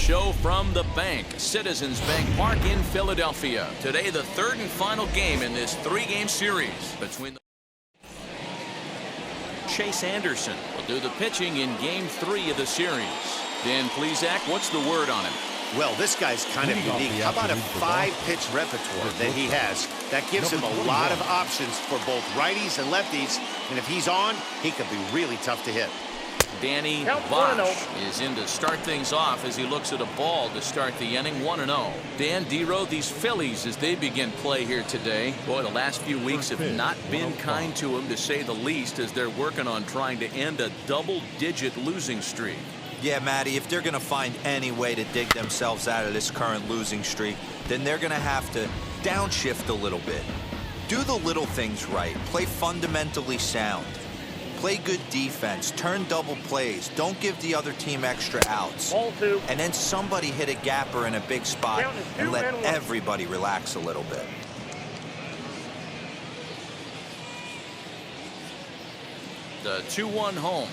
Show from the bank, Citizens Bank Park in Philadelphia. Today, the third and final game in this three-game series between the Chase Anderson will do the pitching in Game 3 of the series. Dan Plesac, what's the word on him? Well, this guy's kind of unique. How about a 5-pitch repertoire that he has? That gives him a lot of options for both righties and lefties. And if he's on, he could be really tough to hit. Danny Bosch is in to start things off as he looks at a ball to start the inning. 1-0. Dan D-Row, these Phillies, as they begin play here today, boy, the last few weeks have not been kind to him, to say the least, as they're working on trying to end a double-digit losing streak. Yeah, Matty, if they're going to find any way to dig themselves out of this current losing streak, then they're going to have to downshift a little bit. Do the little things right. Play fundamentally sound. Play good defense. Turn double plays. Don't give the other team extra outs. And then somebody hit a gapper in a big spot and let everybody relax a little bit. The 2-1 home.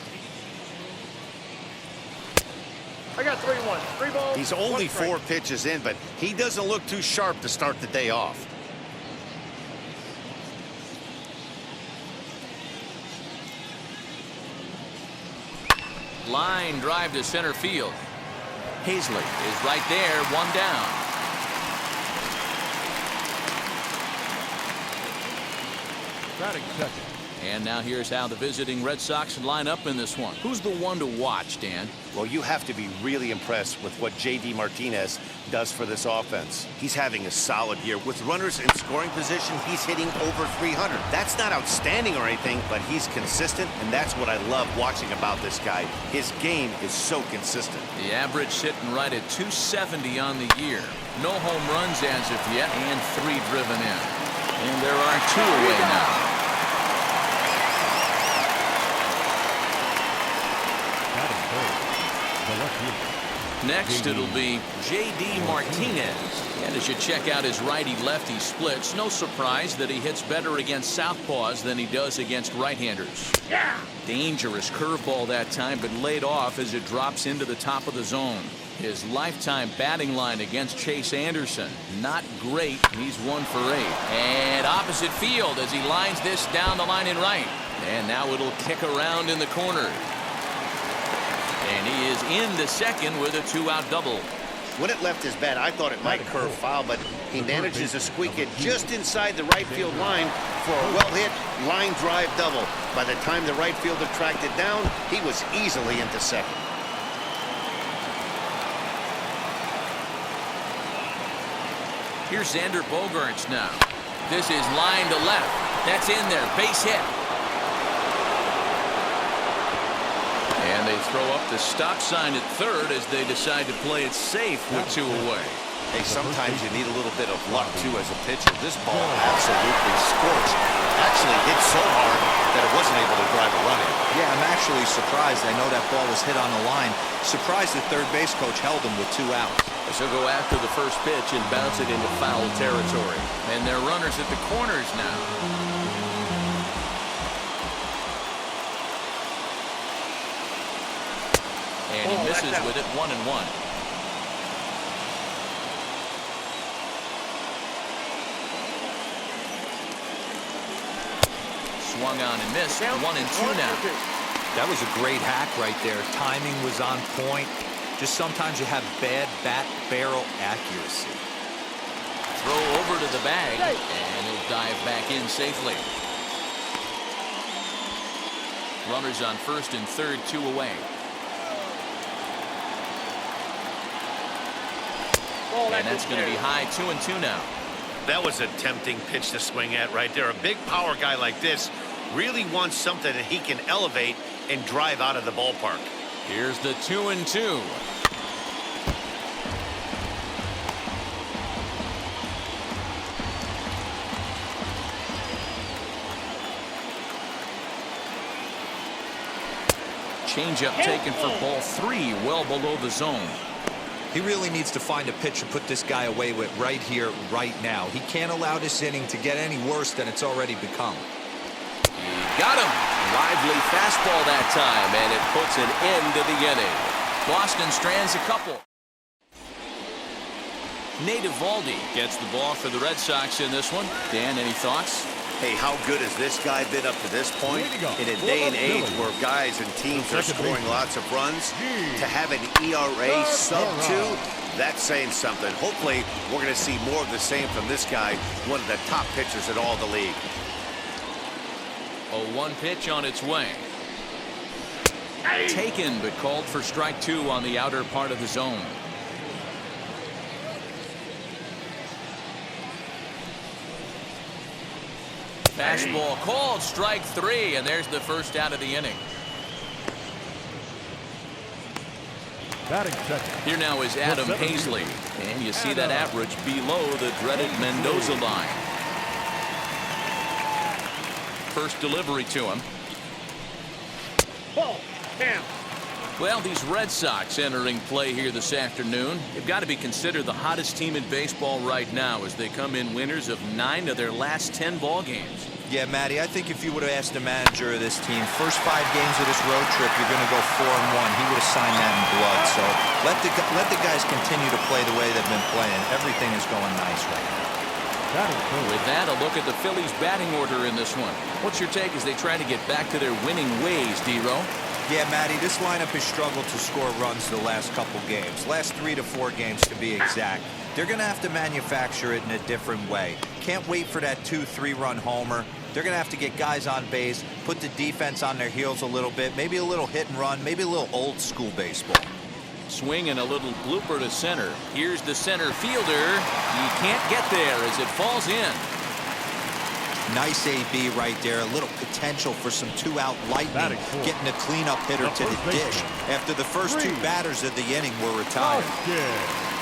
I got 3-1. 3 balls. He's only 4 pitches in, but he doesn't look too sharp to start the day off. Line drive to center field. Hazley is right there, 1 down. And now here's how the visiting Red Sox line up in this one. Who's the one to watch, Dan? Well, you have to be really impressed with what J.D. Martinez does for this offense. He's having a solid year. With runners in scoring position, he's hitting over 300. That's not outstanding or anything, but he's consistent, and that's what I love watching about this guy. His game is so consistent. The average sitting right at 270 on the year. No home runs as of yet, and 3 driven in. And there are 2 away now. Next, it'll be J.D. Martinez. And as you check out his righty-lefty splits, no surprise that he hits better against southpaws than he does against right-handers. Yeah. Dangerous curveball that time, but laid off as it drops into the top of the zone. His lifetime batting line against Chase Anderson, not great. He's 1 for 8. And opposite field as he lines this down the line in right. And now it'll kick around in the corner. And he is into second with a 2-out double. When it left his bat, I thought it might curve foul, but he manages to squeak it just inside the right field line for a well-hit line drive double. By the time the right fielder tracked it down, he was easily into second. Here's Xander Bogaerts now. This is line to left. That's in there. Base hit. And they throw up the stop sign at third as they decide to play it safe with 2 away. Hey, sometimes you need a little bit of luck, too, as a pitcher. This ball absolutely scorched. Actually hit so hard that it wasn't able to drive a run in. Yeah, I'm actually surprised. I know that ball was hit on the line. Surprised the third base coach held him with 2 outs. So go after the first pitch and bounce it into foul territory. And they're runners at the corners now. And he misses with it, 1-1. Swung on and missed, 1-2 now. That was a great hack right there. Timing was on point. Just sometimes you have bad bat barrel accuracy. Throw over to the bag, and he'll dive back in safely. Runners on first and third, 2 away. And that's going to be high, 2-2 now. That was a tempting pitch to swing at right there. A big power guy like this really wants something that he can elevate and drive out of the ballpark. Here's the 2-2. Changeup taken for ball 3, well below the zone. He really needs to find a pitch to put this guy away with right here, right now. He can't allow this inning to get any worse than it's already become. He got him. Lively fastball that time, and it puts an end to the inning. Boston strands a couple. Nate Eovaldi gets the ball for the Red Sox in this one. Dan, any thoughts? Hey, how good has this guy been up to this point? In a day and age where guys and teams are scoring lots of runs, to have an ERA sub-2, that's saying something. Hopefully, we're going to see more of the same from this guy, one of the top pitchers in all the league. A 1 pitch on its way. Taken, but called for strike 2 on the outer part of the zone. Fastball called, strike 3, and there's the first out of the inning. Here now is Adam Hazley, and you see that average below the dreaded Mendoza line. First delivery to him. Ball. Down. Well, these Red Sox entering play here this afternoon. They've got to be considered the hottest team in baseball right now as they come in winners of 9 of their last 10 ball games. Yeah, Matty, I think if you would have asked the manager of this team, first 5 games of this road trip, you're going to go 4-1. He would have signed that in blood. So let the guys continue to play the way they've been playing. Everything is going nice right now. With that, a look at the Phillies batting order in this one. What's your take as they try to get back to their winning ways, D-Row? Yeah, Matty, this lineup has struggled to score runs the last couple games. Last 3 to 4 games to be exact. They're going to have to manufacture it in a different way. Can't wait for that 2-3 run homer. They're going to have to get guys on base, put the defense on their heels a little bit, maybe a little hit and run, maybe a little old school baseball. Swing and a little blooper to center. Here's the center fielder. He can't get there as it falls in. Nice AB right there. A little potential for some 2-out lightning, getting a cleanup hitter to the dish after the first 2 batters of the inning were retired.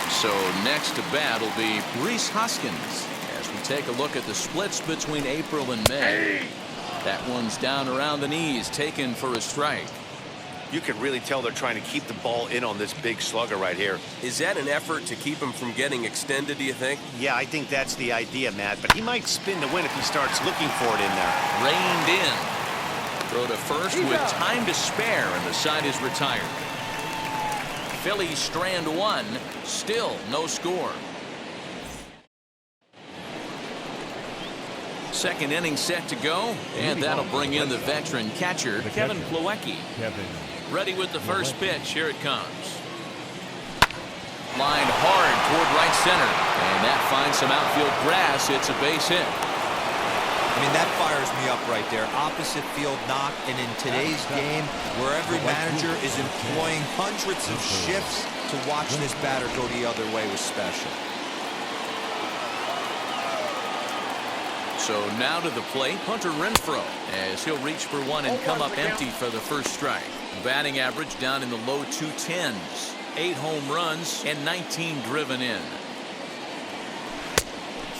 So next to bat will be Rhys Hoskins as we take a look at the splits between April and May. That one's down around the knees, taken for a strike. You can really tell they're trying to keep the ball in on this big slugger right here. Is that an effort to keep him from getting extended, do you think? Yeah, I think that's the idea, Matt, but he might spin to win if he starts looking for it in there. Reined in. Throw to first with time to spare, and the side is retired. Phillies strand 1, still no score. Second inning set to go, and that'll bring in the veteran catcher, Kevin Plawecki. Ready with the first pitch. Here it comes. Lined hard toward right center, and that finds some outfield grass. It's a base hit. I mean, that fires me up right there. Opposite field knock, and in today's game, where every manager is employing hundreds of shifts to watch this batter go the other way was special. So now to the plate, Hunter Renfroe, as he'll reach for one and come up empty for the first strike. Batting average down in the low 210s. 8 home runs and 19 driven in.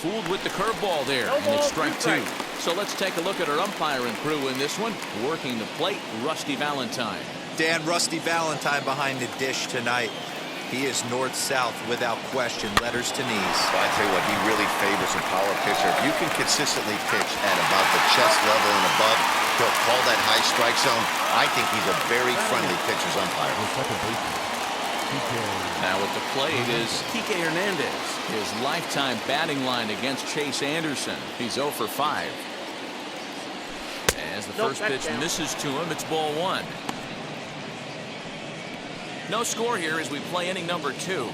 Fooled with the curveball there, and it's strike 2. So let's take a look at our umpiring crew in this one. Working the plate, Rusty Valentine. Dan, Rusty Valentine behind the dish tonight. He is north-south without question, letters to knees. Well, I tell you what, he really favors a power pitcher. If you can consistently pitch at about the chest level and above, he'll call that high strike zone. I think he's a very friendly pitcher's umpire. Now at the plate is Kike Hernandez. His lifetime batting line against Chase Anderson. He's 0 for 5. As the first pitch misses to him, it's ball 1. No score here as we play inning number 2.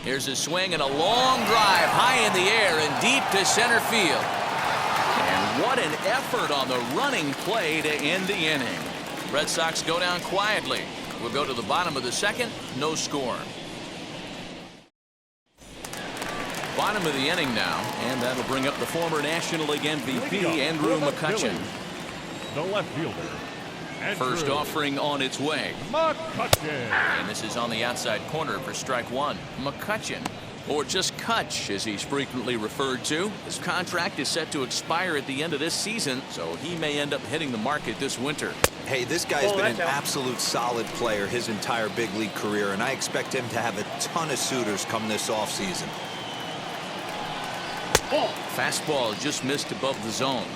Here's a swing and a long drive high in the air and deep to center field. And what an effort on the running play to end the inning. Red Sox go down quietly. We'll go to the bottom of the second. No score. Bottom of the inning now, and that'll bring up the former National League MVP, Andrew Mccutchen. The left fielder. First offering on its way. Mccutchen. And this is on the outside corner for strike 1. Mccutchen, or just Cutch as he's frequently referred to. His contract is set to expire at the end of this season, so he may end up hitting the market this winter. Hey, this guy's been an absolute solid player his entire big league career, and I expect him to have a ton of suitors come this offseason. Fastball just missed above the zone.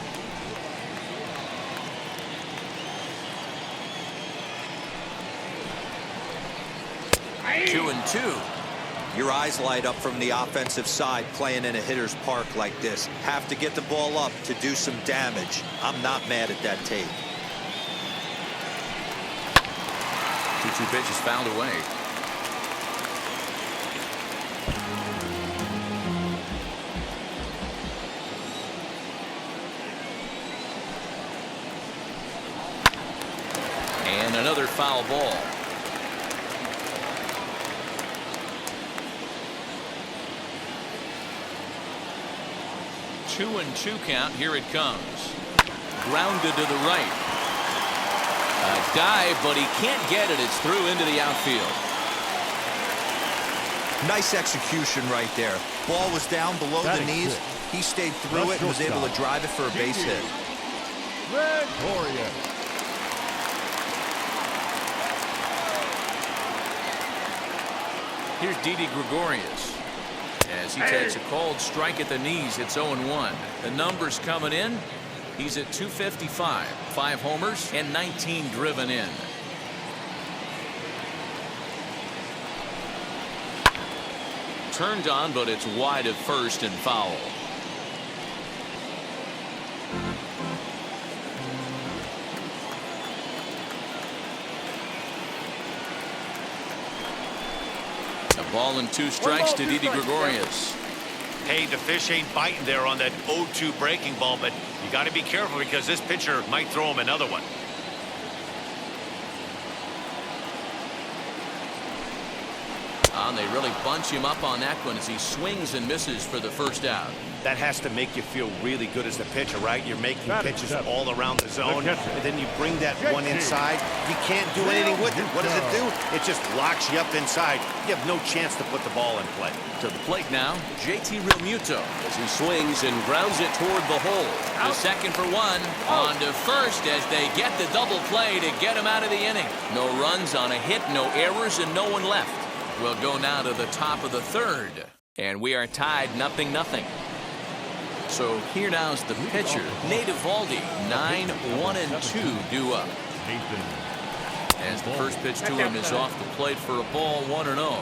2-2. Your eyes light up from the offensive side playing in a hitter's park like this. Have to get the ball up to do some damage. I'm not mad at that take. 2-2 pitch is fouled away. And another foul ball. 2-2 count. Here it comes. Grounded to the right. A dive, but he can't get it. It's through into the outfield. Nice execution right there. Ball was down below the knees. He stayed through it and was able to drive it for a base hit. Victorious. Here's Didi Gregorius. As he takes a cold strike at the knees, it's 0-1. The numbers coming in. He's at 255, 5 homers and 19 driven in. Turned on, but it's wide of first and foul. A ball and 2 strikes to Didi Gregorius. Hey, the fish ain't biting there on that 0-2 breaking ball, but you got to be careful because this pitcher might throw him another one. And they really bunch him up on that one as he swings and misses for the first out. That has to make you feel really good as the pitcher, right? You're making pitches all around the zone, and then you bring that one inside. You can't do anything with it. What does it do? It just locks you up inside. You have no chance to put the ball in play. To the plate now, JT Realmuto as he swings and grounds it toward the hole. The second for 1. On to first as they get the double play to get him out of the inning. No runs on a hit, no errors, and no one left. We'll go now to the top of the third, and we are tied 0-0. So here now's the pitcher, Nate Eovaldi, 9-1-2 due up. As the first pitch to him is off the plate for a ball, 1-0.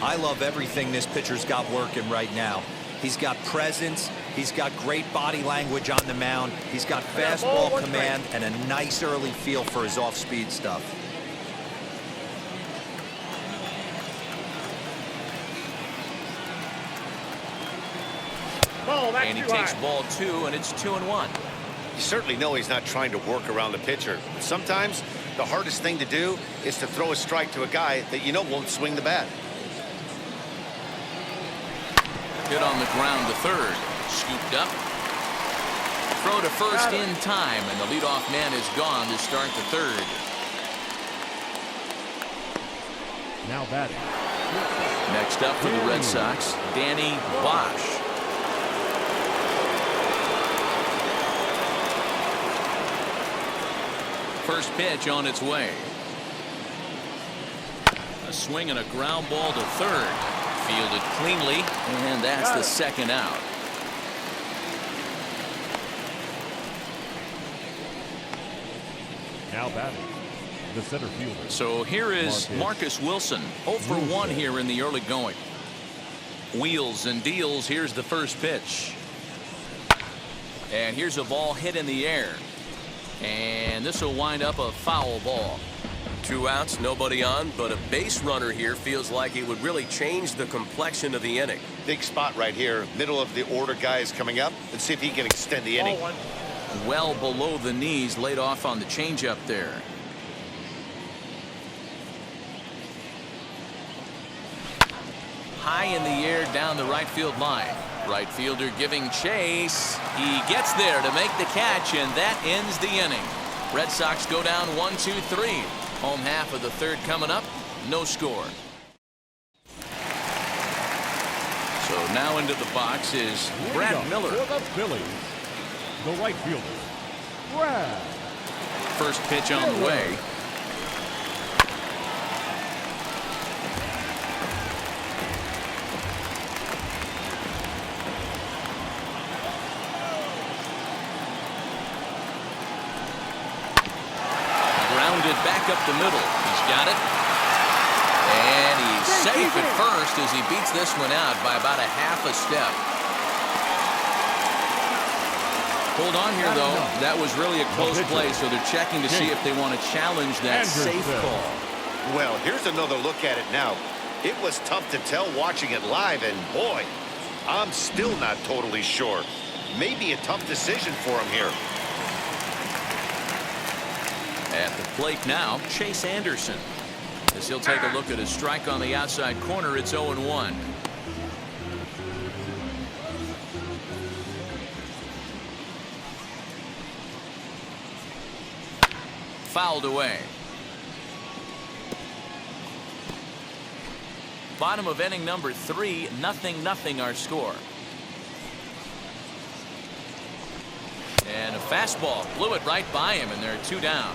I love everything this pitcher's got working right now. He's got presence. He's got great body language on the mound. He's got fastball command and a nice early feel for his off-speed stuff. And he takes ball 2, and it's 2-1. You certainly know he's not trying to work around the pitcher. Sometimes the hardest thing to do is to throw a strike to a guy that you know won't swing the bat. Hit on the ground to third. Scooped up. Throw to first in time, and the leadoff man is gone to start the third. Now batting. Next up for the Red Sox, Danny Bosch. First pitch on its way. A swing and a ground ball to third. Fielded cleanly, and that's the second out. Now batting. The center fielder. So here is Marcus Wilson, 0 for 1 here in the early going. Wheels and deals. Here's the first pitch. And here's a ball hit in the air. And this will wind up a foul ball. 2 outs, nobody on, but a base runner here feels like it would really change the complexion of the inning. Big spot right here. Middle of the order guy is coming up. Let's see if he can extend the inning. Well below the knees, laid off on the changeup there. High in the air down the right field line. Right fielder giving chase. He gets there to make the catch, and that ends the inning. Red Sox go down 1-2-3. Home half of the third coming up. No score. So now into the box is Brad Miller. For the Phillies, the right fielder, Brad. First pitch on the way. Back up the middle. He's got it. And he's safe at first as he beats this one out by about a half a step. Hold on here, though. That was really a close play, so they're checking to see if they want to challenge that safe call. Well, here's another look at it now. It was tough to tell watching it live, and boy, I'm still not totally sure. Maybe a tough decision for him here. At the plate now, Chase Anderson. As he'll take a look at his strike on the outside corner, it's 0-1. Fouled away. Bottom of inning number 3, 0-0 our score. And a fastball blew it right by him, and they're 2 down.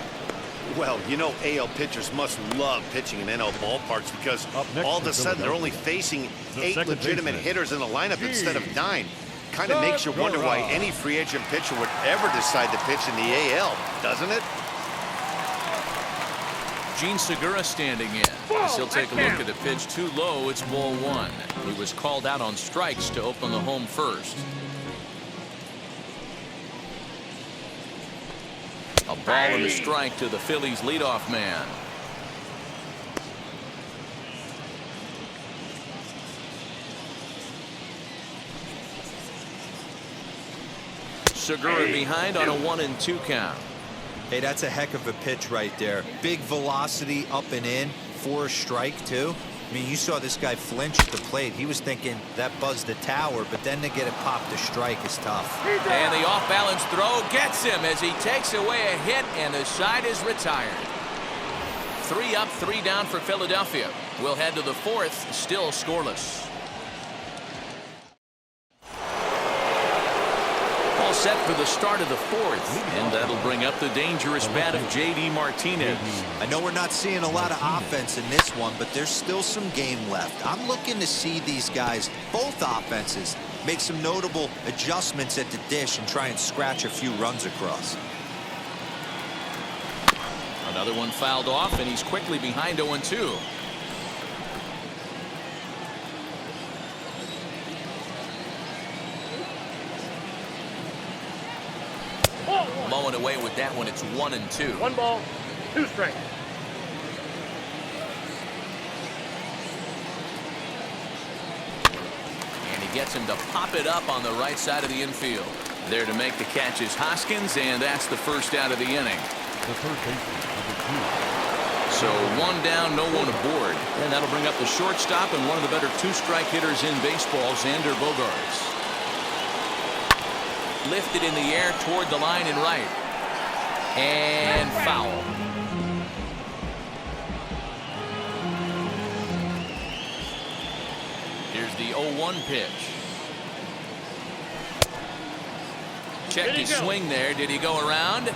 Well, you know, AL pitchers must love pitching in NL ballparks because all of a sudden they're only facing 8 legitimate hitters in the lineup instead of 9. Kind of makes you wonder why any free agent pitcher would ever decide to pitch in the AL, doesn't it? Gene Segura standing in. As he'll take a look at the pitch too low. It's ball 1. He was called out on strikes to open the home first. A ball and a strike to the Phillies leadoff man. Segura behind on a 1-2 count. Hey, that's a heck of a pitch right there. Big velocity up and in for a strike, too. I mean, you saw this guy flinch at the plate. He was thinking that buzzed the tower, but then to get it popped to strike is tough. And the off-balance throw gets him as he takes away a hit, and the side is retired. 3 up, 3 down for Philadelphia. We'll head to the 4th, still scoreless. All set for the start of the 4th, and that'll bring up the dangerous bat of J.D. Martinez. I know we're not seeing a lot of offense in this one, but there's still some game left. I'm looking to see these guys, both offenses, make some notable adjustments at the dish and try and scratch a few runs across. Another one fouled off, and he's quickly behind 0-2. Mowing away with that one. It's 1-2. 1 ball, 2 strikes. And he gets him to pop it up on the right side of the infield. There to make the catch is Hoskins, and that's the first out of the inning. The third baseman, number 2. So 1 down, no one aboard. And that'll bring up the shortstop and one of the better 2-strike hitters in baseball, Xander Bogaerts. Lifted in the air toward the line and right. And foul. Here's the 0-1 pitch. Checked his swing there. Did he go around?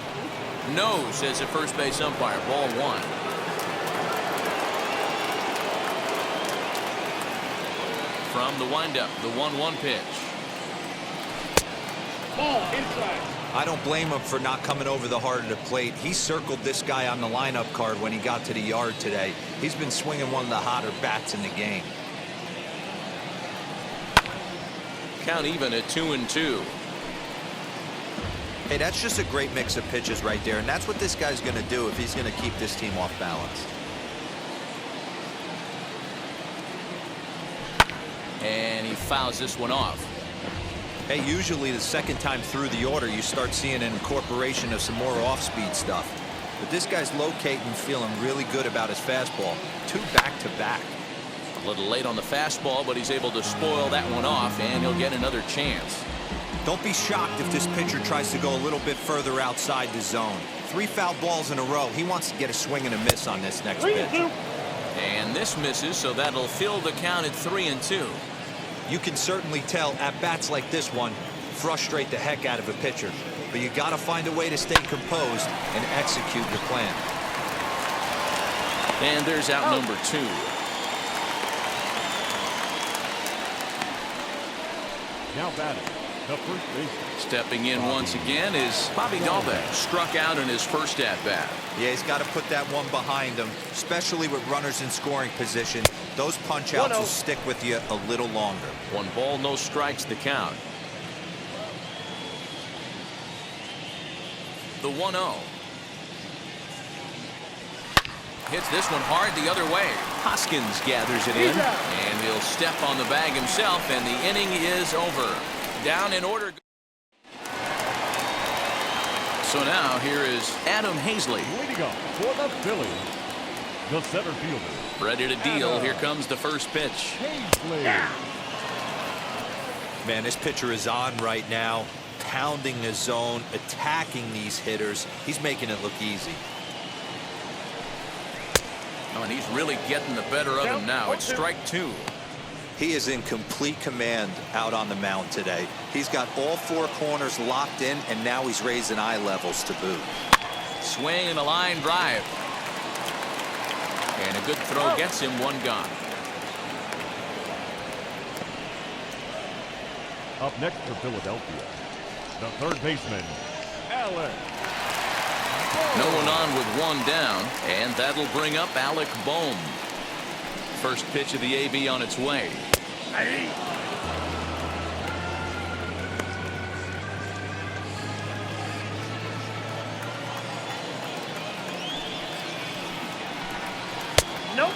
No, says the first base umpire. Ball 1. From the windup, the 1-1 pitch. Ball inside. I don't blame him for not coming over the heart of the plate. He circled this guy on the lineup card when he got to the yard today. He's been swinging one of the hotter bats in the game. Count even at 2-2. Hey, that's just a great mix of pitches right there, and that's what this guy's going to do if he's going to keep this team off balance. And he fouls this one off. Hey, usually the second time through the order, you start seeing an incorporation of some more off-speed stuff. But this guy's locating, feeling really good about his fastball. 2 back-to-back. A little late on the fastball, but he's able to spoil that one off, and he'll get another chance. Don't be shocked if this pitcher tries to go a little bit further outside the zone. 3 foul balls in a row. He wants to get a swing and a miss on this next pitch. And this misses, so that'll fill the count at 3-2. You can certainly tell at bats like this one frustrate the heck out of a pitcher. But you got to find a way to stay composed and execute your plan. And there's out number 2. Now batting, The first baseman. Stepping in once again is Bobby Dalbec. Struck out in his first at-bat. Yeah, he's got to put that one behind him, especially with runners in scoring position. Those punch-outs will stick with you a little longer. 1 ball, no strikes, the count. The 1-0. Hits this one hard the other way. Hoskins gathers it in, and he'll step on the bag himself, and the inning is over. Down in order. So now here is Adam Hazley. Leading up for the Phillies, the center fielder. Ready to deal. Here comes the first pitch. Hazley. Man, this pitcher is on right now, pounding his zone, attacking these hitters. He's making it look easy. Oh, and he's really getting the better of him now. It's strike 2. He is in complete command out on the mound today. He's got all 4 corners locked in, and now he's raising eye levels to boot. Swing and a line drive. And a good throw gets him 1 gone. Up next for Philadelphia, the third baseman, Alec. No one on with 1 down, and that'll bring up Alec Bohm. First pitch of the AB on its way. Nope.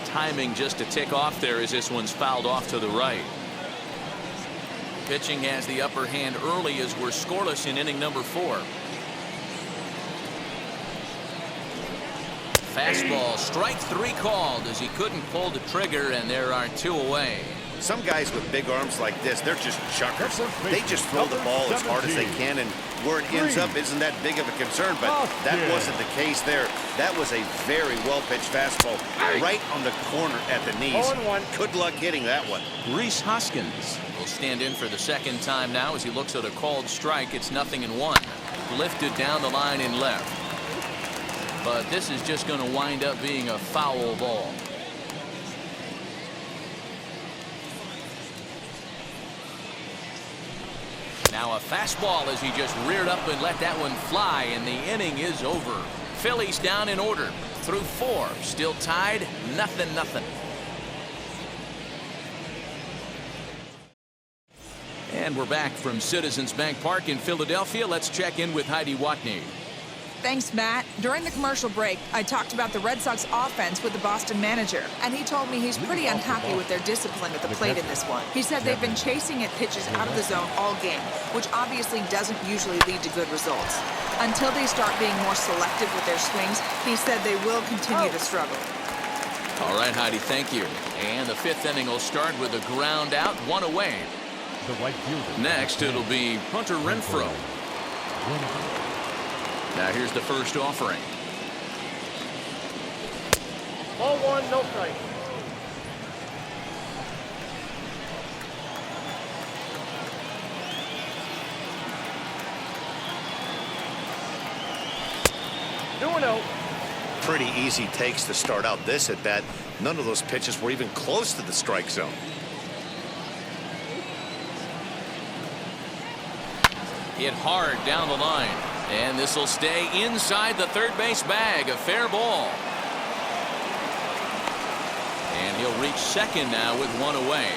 Timing just to tick off there as this one's fouled off to the right. Pitching has the upper hand early as we're scoreless in inning number 4. Fastball, strike 3 called as he couldn't pull the trigger, and there are 2 away. Some guys with big arms like this, they're just chuckers. They just throw the ball as hard as they can, and where it ends up isn't that big of a concern, but that wasn't the case there. That was a very well-pitched fastball right on the corner at the knees. 0-1. Good luck hitting that one. Rhys Hoskins will stand in for the second time now as he looks at a called strike. It's 0-1. Lifted down the line in left. But this is just going to wind up being a foul ball. Now a fastball as he just reared up and let that one fly, and the inning is over. Phillies down in order through 4. Still tied, 0-0. And we're back from Citizens Bank Park in Philadelphia. Let's check in with Heidi Watney. Thanks, Matt. During the commercial break, I talked about the Red Sox offense with the Boston manager, and he told me he's pretty unhappy with their discipline at the plate in this one. He said they've been chasing at pitches out of the zone all game, which obviously doesn't usually lead to good results. Until they start being more selective with their swings, he said they will continue to struggle. All right, Heidi, thank you. And the 5th inning will start with a ground out, 1 away. The right fielder. Next, it'll be Hunter Renfroe. Now here's the first offering. Ball 1, no strike. Pretty easy takes to start out this at bat. None of those pitches were even close to the strike zone. Hit hard down the line. And this will stay inside the third base bag. A fair ball. And he'll reach second now with 1 away.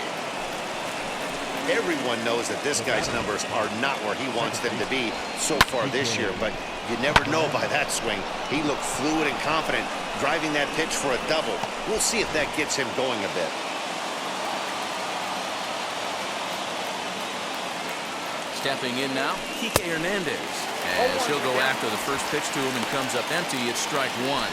Everyone knows that this guy's numbers are not where he wants them to be so far this year, but you never know by that swing. He looked fluid and confident, driving that pitch for a double. We'll see if that gets him going a bit. Stepping in now, Hernandez. As he'll go after the first pitch to him and comes up empty, it's strike 1.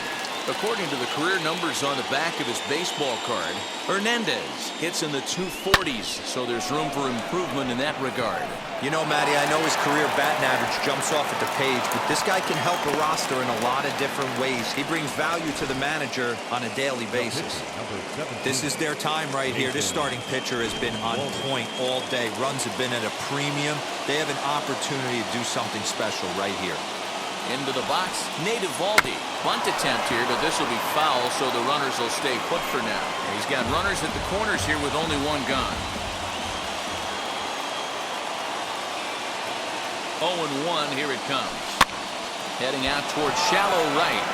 According to the career numbers on the back of his baseball card, Hernandez hits in the 240s, so there's room for improvement in that regard. You know, Matty, I know his career batting average jumps off at the page, but this guy can help a roster in a lot of different ways. He brings value to the manager on a daily basis. This is their time right here. This starting pitcher has been on point all day. Runs have been at a premium. They have an opportunity to do something special right here. Into the box, Nate Eovaldi. Bunt attempt here, but this will be foul, so the runners will stay put for now. He's got runners at the corners here with only one gone. 0-1, here it comes. Heading out towards shallow right.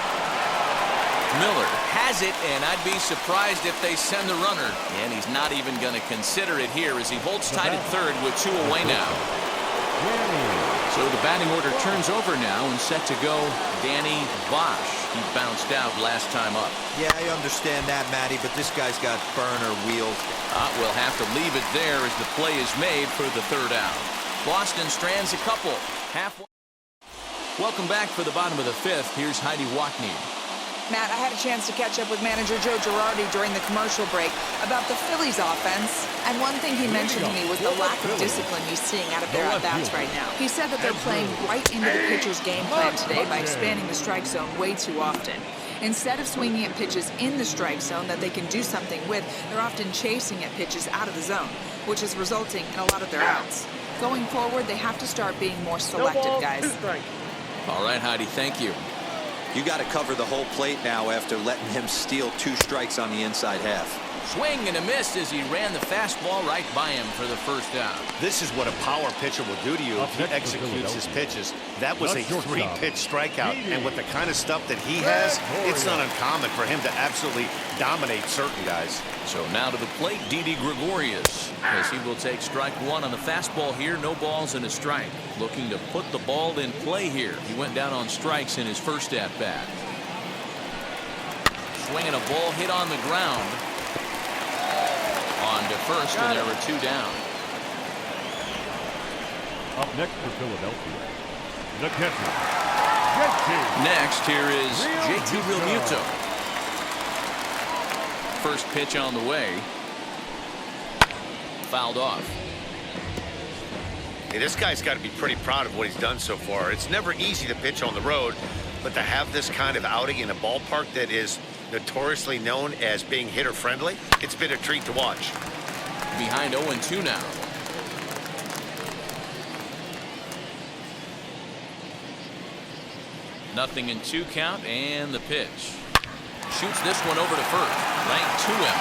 Miller has it, and I'd be surprised if they send the runner. And he's not even going to consider it here as he holds tight at third with 2 away now. So the batting order turns over now and set to go Danny Bosch. He bounced out last time up. Yeah, I understand that, Matty, but this guy's got burner wheels. We'll have to leave it there as the play is made for the third out. Boston strands a couple. Halfway. Welcome back for the bottom of the fifth. Here's Heidi Watney. Matt, I had a chance to catch up with manager Joe Girardi during the commercial break about the Phillies offense, and one thing he mentioned to me was the lack of discipline he's seeing out of their at-bats right now. He said that they're playing right into the pitcher's game plan today by expanding the strike zone way too often. Instead of swinging at pitches in the strike zone that they can do something with, they're often chasing at pitches out of the zone, which is resulting in a lot of their outs. Going forward, they have to start being more selective, guys. All right, Heidi, thank you. You got to cover the whole plate now after letting him steal 2 strikes on the inside half. Swing and a miss as he ran the fastball right by him for the first out. This is what a power pitcher will do to you if he executes his pitches. That was a 3-pitch strikeout, and with the kind of stuff that he has, it's not uncommon for him to absolutely dominate certain guys. So now to the plate, Didi Gregorius, as he will take strike 1 on the fastball here. No balls and a strike. Looking to put the ball in play here. He went down on strikes in his first at-bat. Swinging a ball hit on the ground. On to first, and there were 2 down. Up next for Philadelphia, Mccutchen. Next, here is JT Realmuto. First pitch on the way. Fouled off. Hey, this guy's got to be pretty proud of what he's done so far. It's never easy to pitch on the road, but to have this kind of outing in a ballpark that is notoriously known as being hitter-friendly, it's been a treat to watch. Behind 0-2 now. Nothing in 2 count, and the pitch. Shoots this one over to first. Right to him.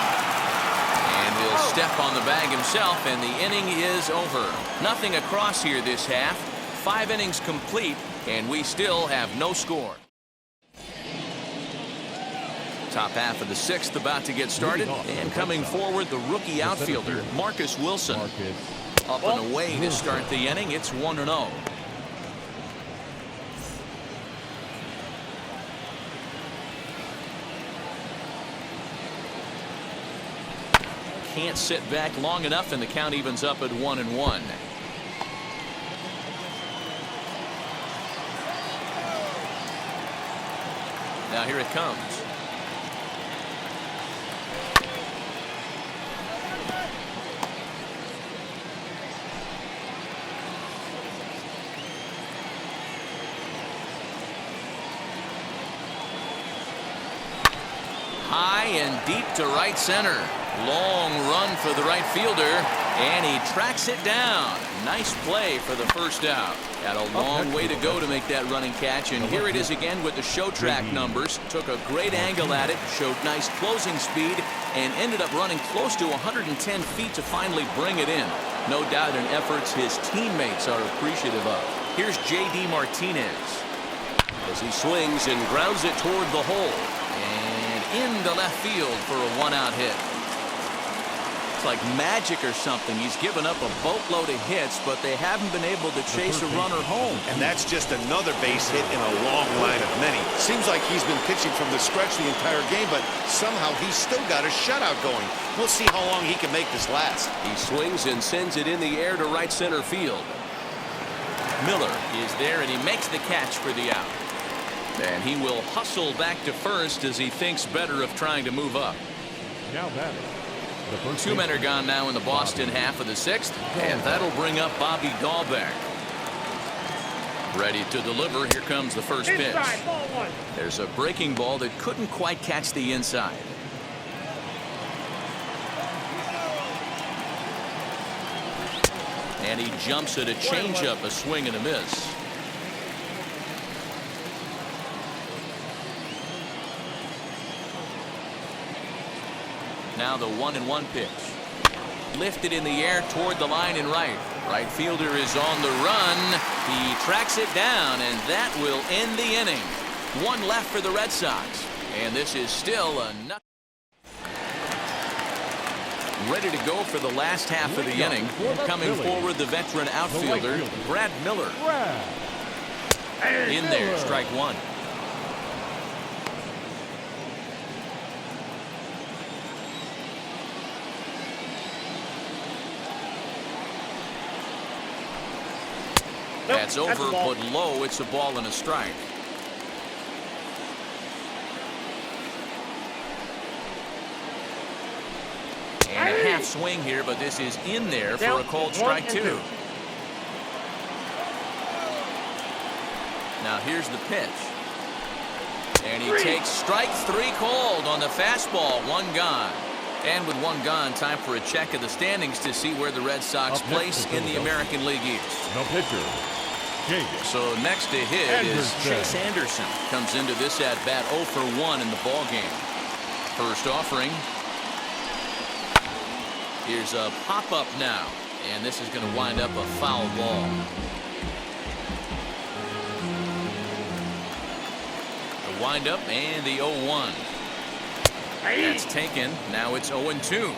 And he'll step on the bag himself, and the inning is over. Nothing across here this half. 5 innings complete, and we still have no score. Top half of the 6th about to get started, and coming forward, the rookie outfielder, Marcus Wilson. Up and away to start the inning. It's 1-0. Can't sit back long enough, and the count evens up at 1-1. Now here it comes. High and deep to right center. Long run for the right fielder, and he tracks it down. Nice play for the first out. Got a long way to go to make that running catch, and here it is again with the show track numbers. Took a great angle at it, showed nice closing speed, and ended up running close to 110 feet to finally bring it in. No doubt in efforts his teammates are appreciative of. Here's J.D. Martinez as he swings and grounds it toward the hole, and into left field for a 1-out hit. It's like magic or something. He's given up a boatload of hits, but they haven't been able to chase a runner home. And that's just another base hit in a long line of many. Seems like he's been pitching from the stretch the entire game, but somehow he's still got a shutout going. We'll see how long he can make this last. He swings and sends it in the air to right center field. Miller is there, and he makes the catch for the out. And he will hustle back to first as he thinks better of trying to move up. Now batting. 2 men are gone now in the Boston half of the 6th, and that'll bring up Bobby Dahlbeck. Ready to deliver. Here comes the first pitch. There's a breaking ball that couldn't quite catch the inside. And he jumps at a changeup, a swing and a miss. Now the 1-1 pitch. Lifted in the air toward the line and right. Right fielder is on the run. He tracks it down, and that will end the inning. One left for the Red Sox. And this is still a ready to go for the last half of the inning. Coming forward, the veteran outfielder, Brad Miller. In there, strike one. That's over, but low. It's a ball and a strike. And a half swing here, but this is in there for a called strike two. Now here's the pitch. And he takes strike three called on the fastball. One gone. And with one gone, time for a check of the standings to see where the Red Sox place in the American League East. No pitcher. So next to hit is Chase Anderson. Comes into this at bat 0 for 1 in the ball game. First offering. Here's a pop-up now. And this is going to wind up a foul ball. The windup and the 0-1. That's taken. Now it's 0-2.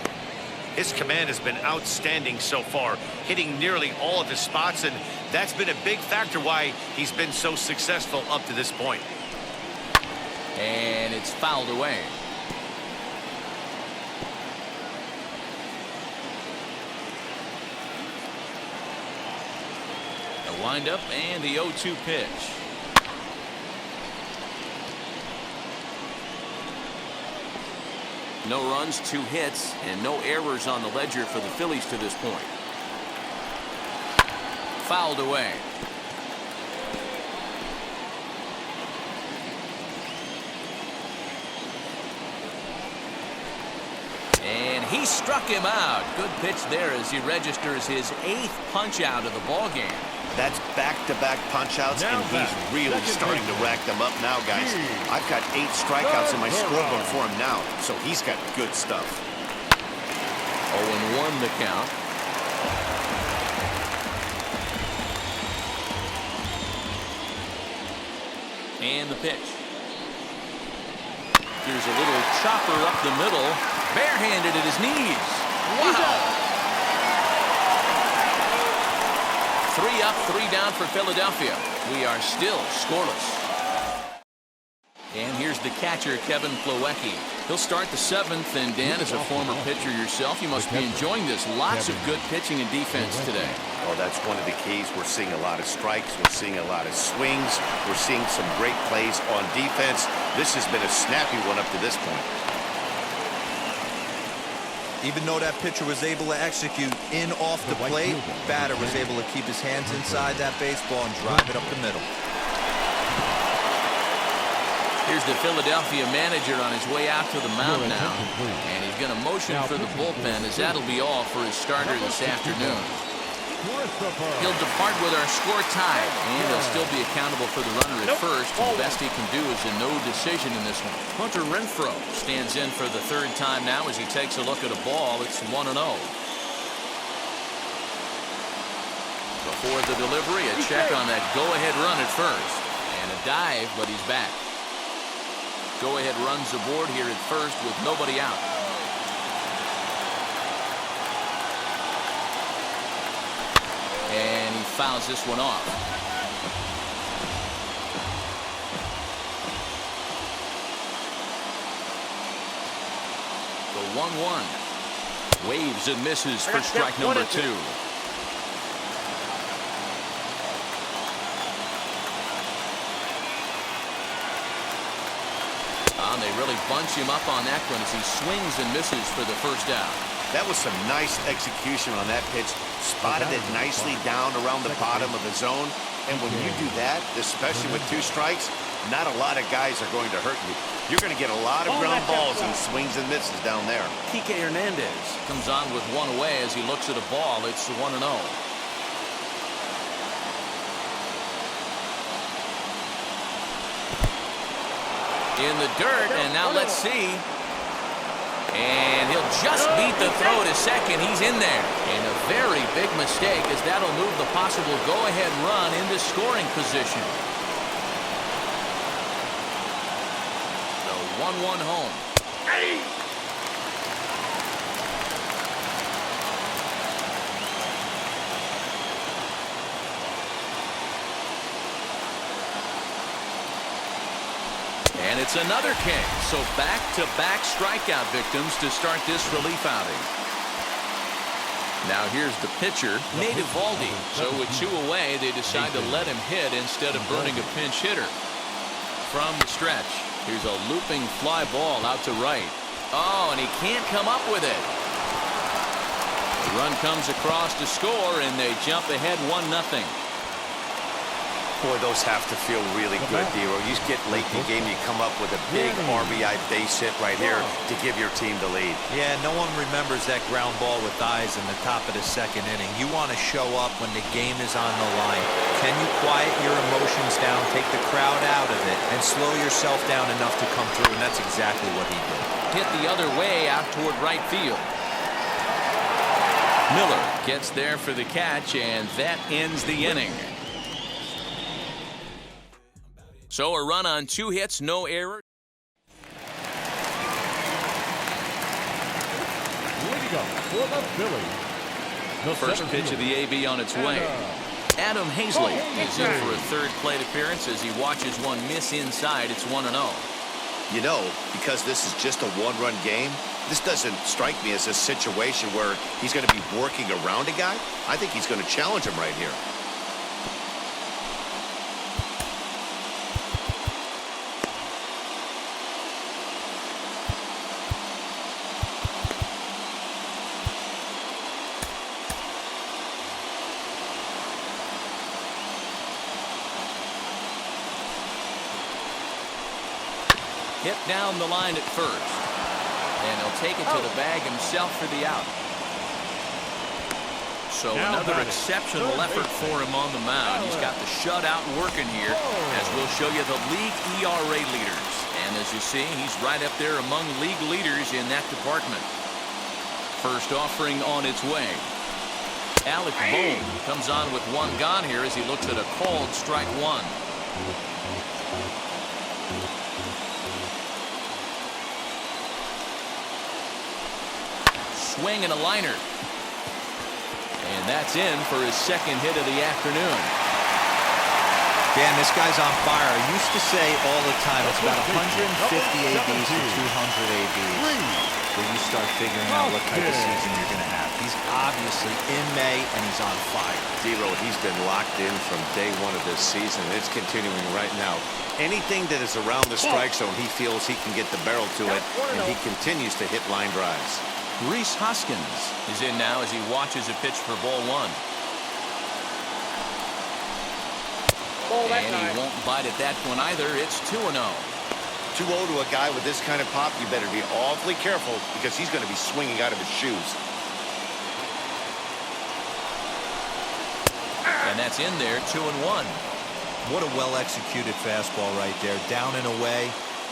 His command has been outstanding so far, hitting nearly all of his spots, and that's been a big factor why he's been so successful up to this point. And it's fouled away. The windup and the 0-2 pitch. No runs, 2 hits, and no errors on the ledger for the Phillies to this point. Fouled away. And he struck him out. Good pitch there as he registers his 8th punch out of the ball game. That's back-to-back punch-outs, and he's really starting to rack them up now, guys. I've got 8 strikeouts in my scoreboard for him now, so he's got good stuff. 0-1 the count. And the pitch. Here's a little chopper up the middle. Barehanded at his knees. Wow. 3 up, 3 down for Philadelphia. We are still scoreless. And here's the catcher, Kevin Plawecki. He'll start the 7th, and Dan, as a former pitcher yourself, you must be enjoying this. Lots of good pitching and defense today. Oh, that's one of the keys. We're seeing a lot of strikes. We're seeing a lot of swings. We're seeing some great plays on defense. This has been a snappy one up to this point. Even though that pitcher was able to execute in off the plate, batter was able to keep his hands inside that baseball and drive it up the middle. Here's the Philadelphia manager on his way out to the mound now. And he's going to motion for the bullpen, as that'll be all for his starter this afternoon. He'll depart with our score tied, and he'll still be accountable for the runner at first. The best he can do is a no decision in this one. Hunter Renfroe stands in for the 3rd time now as he takes a look at a ball. It's 1-0. Before the delivery, a check on that go-ahead run at first. And a dive, but he's back. Go-ahead runs aboard here at first with nobody out. And he fouls this one off. The 1-1. Waves and misses for strike number 2. And they really bunch him up on that one as he swings and misses for the first out. That was some nice execution on that pitch. Spotted it nicely down around the bottom of the zone. And when you do that, especially with 2 strikes, not a lot of guys are going to hurt you. You're going to get a lot of ground balls and swings and misses down there. Kike Hernandez comes on with 1 away as he looks at a ball. It's 1-0. In the dirt, and now let's see. And he'll just beat the throw to second. He's in there. And a very big mistake, as that'll move the possible go-ahead run into scoring position. The 1-1 home. And it's another king. So back-to-back strikeout victims to start this relief outing. Now here's the pitcher, Nate Eovaldi. So with 2 away, they decide to let him hit instead of burning a pinch hitter. From the stretch, here's a looping fly ball out to right. Oh, and he can't come up with it. The run comes across to score, and they jump ahead 1-0. Boy, those have to feel really good, Dero. You get late in the game, you come up with a big RBI base hit right here to give your team the lead. Yeah, no one remembers that ground ball with eyes in the top of the second inning. You want to show up when the game is on the line. Can you quiet your emotions down, take the crowd out of it, and slow yourself down enough to come through? And that's exactly what he did. Hit the other way out toward right field. Miller gets there for the catch, and that ends the inning. So a run on 2 hits, no error. Leading up for the Phillies. The First pitch of the AB on its way. Adam Hazley is in for a third plate appearance as he watches one miss inside. It's 1-0. You know, because this is just a 1-run game, this doesn't strike me as a situation where he's going to be working around a guy. I think he's going to challenge him right here. Hit down the line at first. And he'll take it to the bag himself for the out. So another exceptional effort for him on the mound. He's got the shutout working here, as we'll show you the league ERA leaders. And as you see, he's right up there among league leaders in that department. First offering on its way. Alec Bohm comes on with 1 gone here as he looks at a called strike 1. Swing and a liner. And that's in for his second hit of the afternoon. Dan, this guy's on fire. I used to say all the time it's about 150 ABs to 200 ABs where you start figuring out what type of season you're going to have. He's obviously in May, and he's on fire. Dero, he's been locked in from day 1 of this season. It's continuing right now. Anything that is around the strike zone, he feels he can get the barrel to it, and he continues to hit line drives. Rhys Hoskins is in now as he watches a pitch for ball 1. And he won't bite at that one either. It's 2-0. 2-0 to a guy with this kind of pop, you better be awfully careful because he's going to be swinging out of his shoes. And that's in there, 2-1. What a well-executed fastball right there, down and away.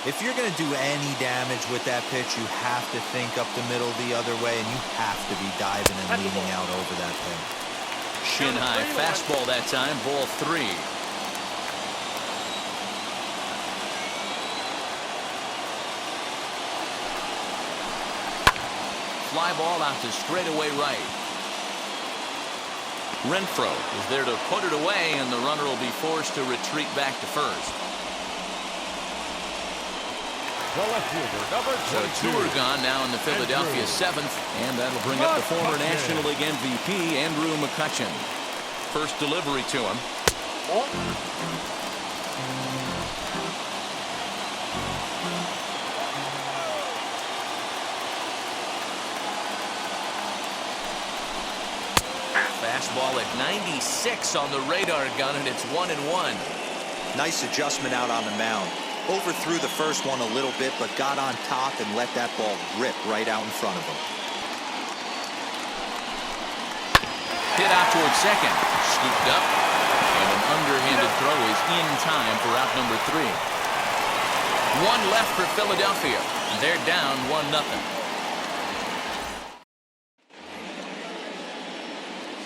If you're going to do any damage with that pitch, you have to think up the middle the other way, and you have to be diving and leaning out over that thing. Shin high fastball that time, ball 3. Fly ball out to straightaway right. Renfroe is there to put it away, and the runner will be forced to retreat back to first. So 2 are gone now in the Philadelphia 7th, and that'll bring up the former National League MVP, Andrew McCutchen. First delivery to him. Fastball at 96 on the radar gun, and it's 1-1. Nice adjustment out on the mound. Overthrew the first one a little bit, but got on top and let that ball rip right out in front of him. Hit out towards second. Scooped up. And an underhanded throw is in time for out number 3. 1 left for Philadelphia. They're down 1-0.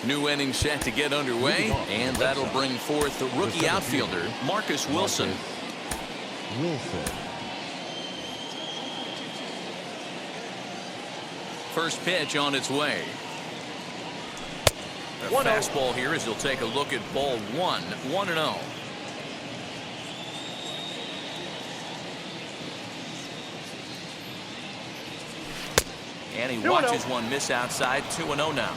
New inning set to get underway, and that'll bring forth the rookie outfielder, Marcus Wilson. First pitch on its way. A fastball here as he'll take a look at ball one. 1-0. And he watches one miss outside. 2-0 now.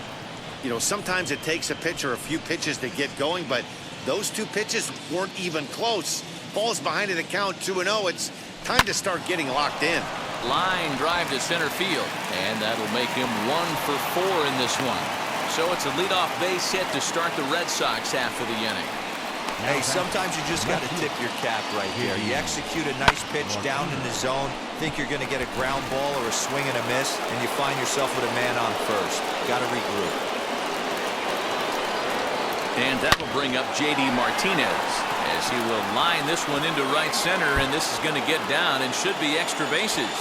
You know, sometimes it takes a pitcher a few pitches to get going, but those two pitches weren't even close. Ball's behind in the count, 2-0. It's time to start getting locked in. Line drive to center field, and that'll make him 1 for 4 in this one. So it's a leadoff base hit to start the Red Sox half of the inning. Hey, sometimes you just got to tip your cap right there. You execute a nice pitch down in the zone, think you're going to get a ground ball or a swing and a miss, and you find yourself with a man on first. Got to regroup. And that will bring up J.D. Martinez as he will line this one into right center, and this is going to get down and should be extra bases.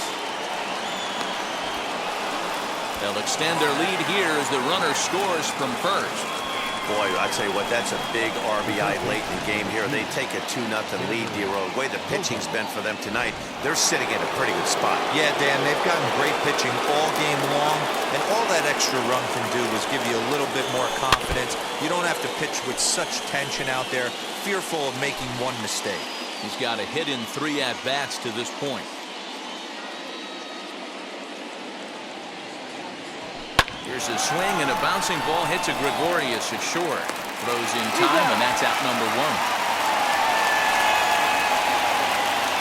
They'll extend their lead here as the runner scores from first. Boy, I tell you what, that's a big RBI late in the game here. They take a 2-0 lead, D-Row. The way the pitching's been for them tonight, they're sitting in a pretty good spot. Yeah, Dan, they've gotten great pitching all game long, and all that extra run can do is give you a little bit more confidence. You don't have to pitch with such tension out there, fearful of making one mistake. He's got a hit in 3 at-bats to this point. Here's a swing, and a bouncing ball hits a Gregorius ashore. Throws in time, and that's out number 1.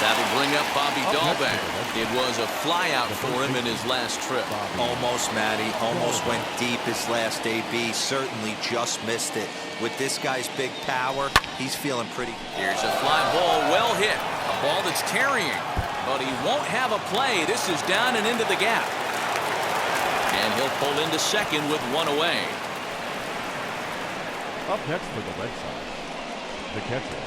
That'll bring up Bobby Dahlbeck. It was a flyout for him in his last trip. Almost, Matty. Almost went deep his last AB. Certainly just missed it. With this guy's big power, he's feeling pretty. Here's a fly ball, well hit. A ball that's tarrying, but he won't have a play. This is down and into the gap. And he'll pull into second with 1 away. Up next for the Red Sox, the catcher,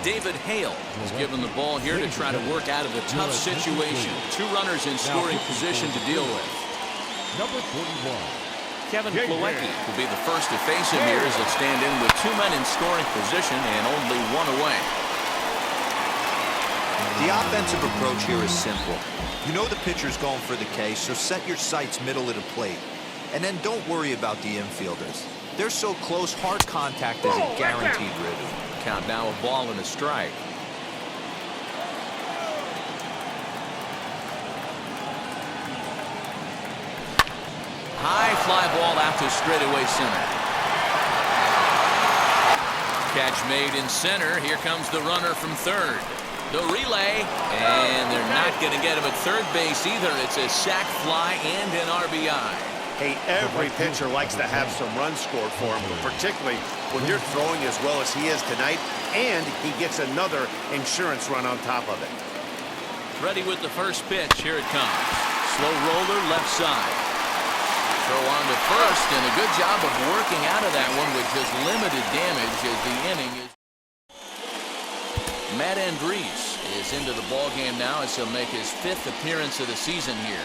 David Hale is given the ball here to try to work out of a tough situation. 2 runners in scoring position to deal with. Number 41. Kevin Plawecki will be the first to face him here as he'll stand in with 2 men in scoring position and only 1 away. The offensive approach here is simple. You know the pitcher's going for the K, so set your sights middle of the plate. And then don't worry about the infielders. They're so close, hard contact is a guaranteed ribby. Count now, a ball and a strike. High fly ball out to straightaway center. Catch made in center. Here comes the runner from third. The relay, and they're not going to get him at third base either. It's a sac fly and an RBI. Hey, every pitcher likes to have some runs scored for him, particularly when you're throwing as well as he is tonight, and he gets another insurance run on top of it. Ready with the first pitch. Here it comes. Slow roller left side. Throw on to first, and a good job of working out of that one with just limited damage as the inning is. Matt Andriese is into the ballgame now as he'll make his 5th appearance of the season here.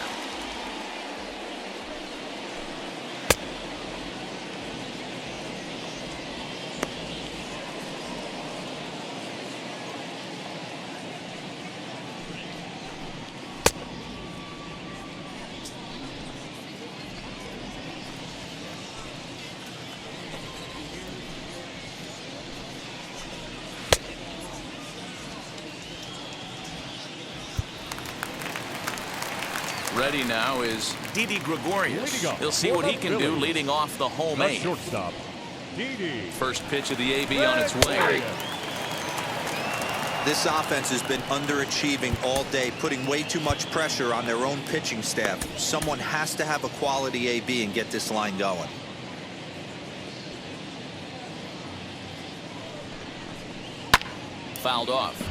Ready now is Didi Gregorius. He'll see what he can do leading off the home 8th. Shortstop, Didi. First pitch of the AB on its way. This offense has been underachieving all day, putting way too much pressure on their own pitching staff. Someone has to have a quality AB and get this line going. Fouled off.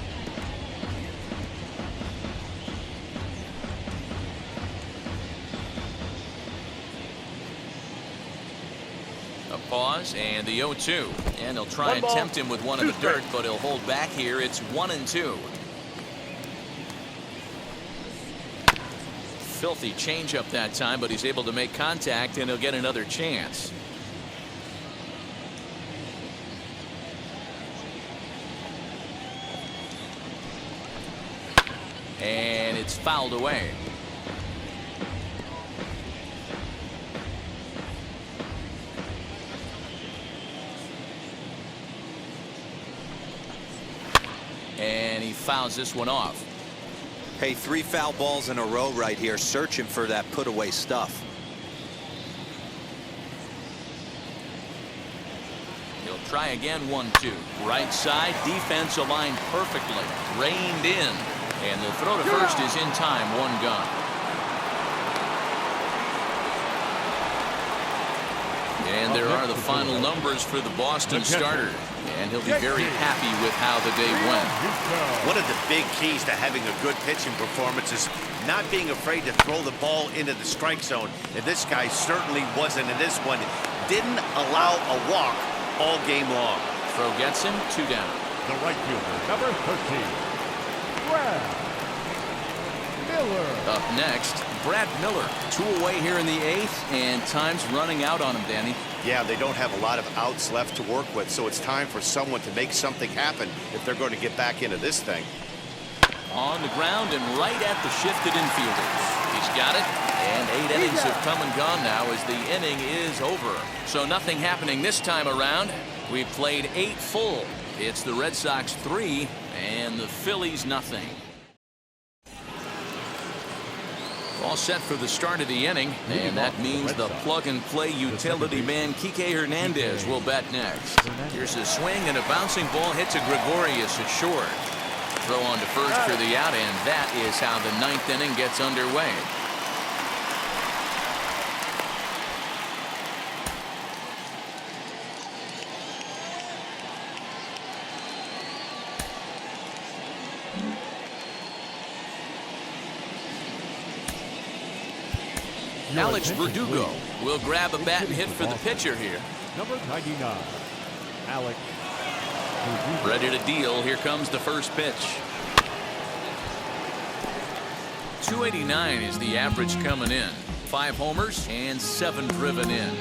A pause and the 0-2. And he'll try and tempt him with one in the dirt, but he'll hold back here. It's 1-2. Filthy changeup that time, but he's able to make contact, and he'll get another chance. And it's fouled away. And he fouls this one off. Hey, 3 foul balls in a row right here, searching for that put-away stuff. He'll try again, 1-2. Right side, defense aligned perfectly. Reined in. And the throw to first is in time, 1 gone. And there are the final numbers for the Boston starter. And he'll be very happy with how the day went. One of the big keys to having a good pitching performance is not being afraid to throw the ball into the strike zone. And this guy certainly wasn't in this one. Didn't allow a walk all game long. Throw gets him, 2 down. The right fielder, number 13, Brad Miller. Up next, Brad Miller. 2 away here in the 8th, and time's running out on him, Danny. Yeah, they don't have a lot of outs left to work with, so it's time for someone to make something happen if they're going to get back into this thing. On the ground and right at the shifted infielders. He's got it, and 8 innings have come and gone now as the inning is over. So nothing happening this time around. We've played 8 full. It's the Red Sox 3 and the Phillies nothing. All set for the start of the inning, and that means the plug-and-play utility man Kike Hernandez will bat next. Here's a swing, and a bouncing ball hits a Gregorius at short. Throw on to first for the out, and that is how the 9th inning gets underway. Alex Verdugo will grab a bat and hit for the pitcher here. Number 99, Alex Verdugo. Ready to deal. Here comes the first pitch. 289 is the average coming in. 5 homers and 7 driven in.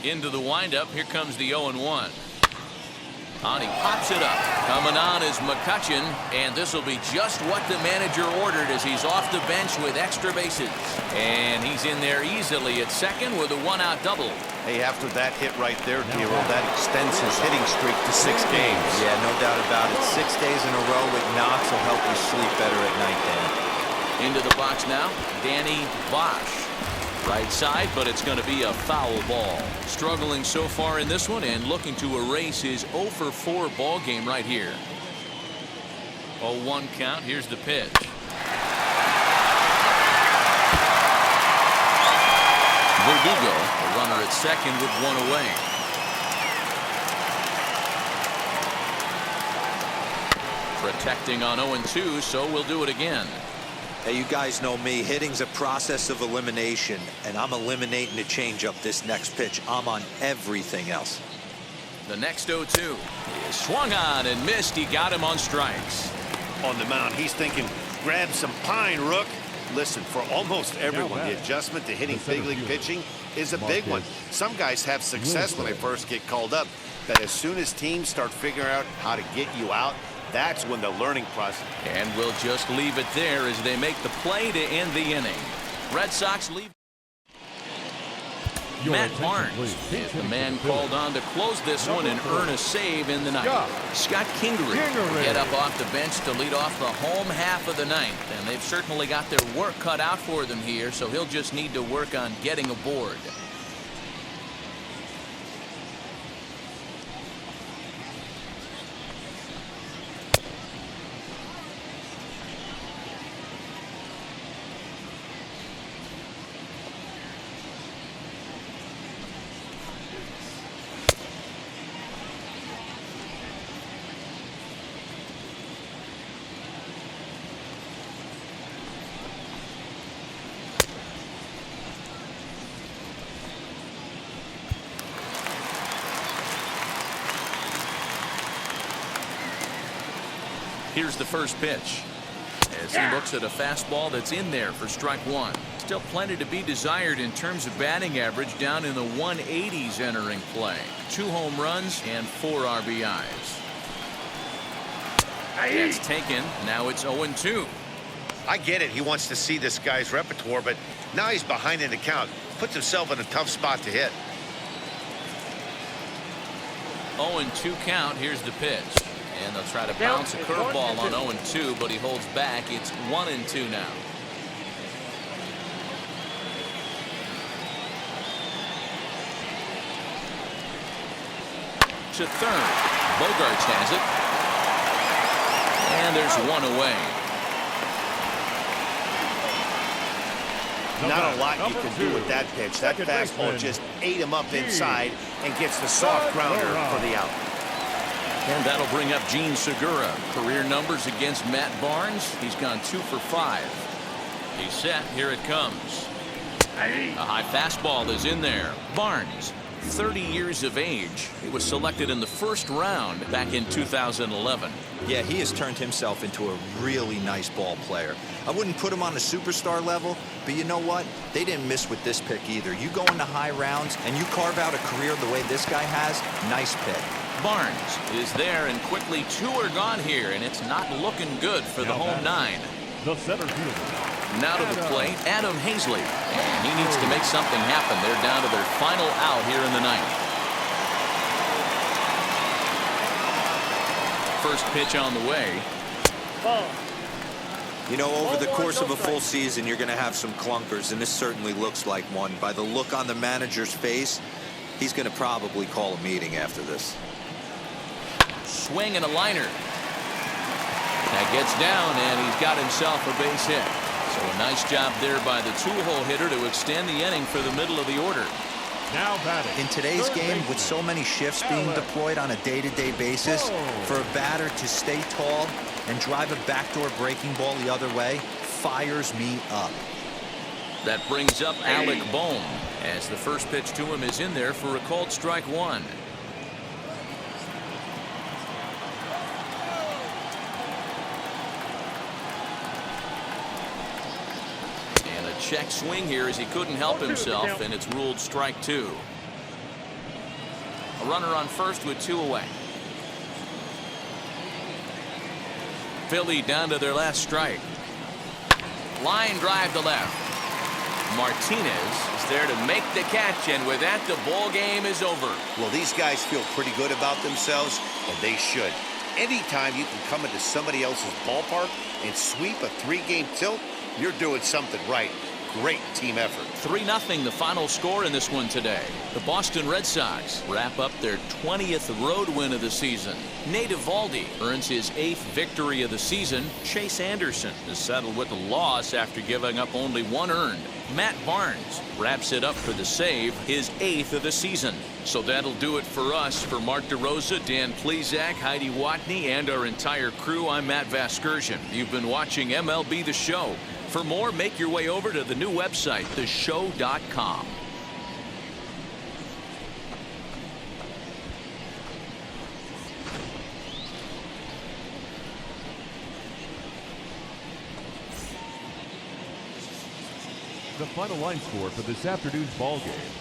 Into the windup. Here comes the 0-1. And he pops it up. Coming on is Mccutchen, and this will be just what the manager ordered as he's off the bench with extra bases. And he's in there easily at second with a 1-out double. Hey, after that hit right there, Hero, that extends his hitting streak to 6 games. Yeah, no doubt about it. 6 days in a row with knocks will help you sleep better at night, Dan. Into the box now, Danny Bosch. Right side, but it's going to be a foul ball. Struggling so far in this one and looking to erase his 0-for-4 ball game right here. 0-1 count. Here's the pitch. Verdugo, a runner at second with 1 away. Protecting on 0-2, so we'll do it again. Hey, you guys know me. Hitting's a process of elimination, and I'm eliminating the changeup this next pitch. I'm on everything else. The next 0-2 is swung on and missed. He got him on strikes. On the mound, he's thinking, grab some pine, Rook. Listen, for almost everyone, the adjustment to hitting big league pitching is a big one. Some guys have success when they first get called up, but as soon as teams start figuring out how to get you out, that's when the learning process. And we'll just leave it there as they make the play to end the inning. Red Sox leave. Matt Barnes is the man called on to close this one and earn a save in the ninth. Scott Kingery get up off the bench to lead off the home half of the ninth. And they've certainly got their work cut out for them here, so he'll just need to work on getting aboard. Here's the first pitch. As as he looks at a fastball that's in there for strike one. Still plenty to be desired in terms of batting average, down in the 180s entering play. 2 home runs and 4 RBIs. That's taken. Now it's 0-2. I get it. He wants to see this guy's repertoire, but now he's behind in the count. Puts himself in a tough spot to hit. 0-2 count. Here's the pitch. And they'll try to bounce a curveball on 0-2, but he holds back. It's 1-2 now. To third. Bogarts has it. And there's one away. Not a lot you can do with that pitch. That fastball just ate him up inside and gets the soft grounder for the out. And that'll bring up Gene Segura. Career numbers against Matt Barnes. He's gone 2 for 5. He's set. Here it comes. A high fastball is in there. Barnes, 30 years of age. He was selected in the first round back in 2011. Yeah, he has turned himself into a really nice ball player. I wouldn't put him on a superstar level, but you know what? They didn't miss with this pick either. You go into high rounds and you carve out a career the way this guy has, nice pick. Barnes is there, and quickly 2 are gone here, and it's not looking good for the home 9. The center fielder. Now to the plate, Adam Hazley. And he needs to make something happen. They're down to their final out here in the 9th. First pitch on the way. Ball. You know, over the course of a full season, you're going to have some clunkers, and this certainly looks like one. By the look on the manager's face, he's going to probably call a meeting after this. Swing and a liner. That gets down, and he's got himself a base hit. So a nice job there by the 2-hole hitter to extend the inning for the middle of the order. Now batting. In today's game, with so many shifts being deployed on a day-to-day basis, for a batter to stay tall and drive a backdoor breaking ball the other way fires me up. That brings up Alec Bohm, as the first pitch to him is in there for a called strike 1. And a check swing here as he couldn't help himself, and it's ruled strike 2. A runner on first with 2 away. Philly down to their last strike. Line drive to left. Martinez is there to make the catch, and with that, the ball game is over. Well, these guys feel pretty good about themselves, and they should. Anytime you can come into somebody else's ballpark and sweep a 3-game tilt, you're doing something right. Great team effort. 3-0 the final score in this one today. The Boston Red Sox wrap up their 20th road win of the season. Nate Eovaldi earns his 8th victory of the season. Chase Anderson is settled with a loss after giving up only 1 earned. Matt Barnes wraps it up for the save, his 8th of the season. So that'll do it for us. For Mark DeRosa, Dan Plezak, Heidi Watney, and our entire crew, I'm Matt Vasgersian. You've been watching MLB The Show. For more, make your way over to the new website, theshow.com. The final line score for this afternoon's ball game.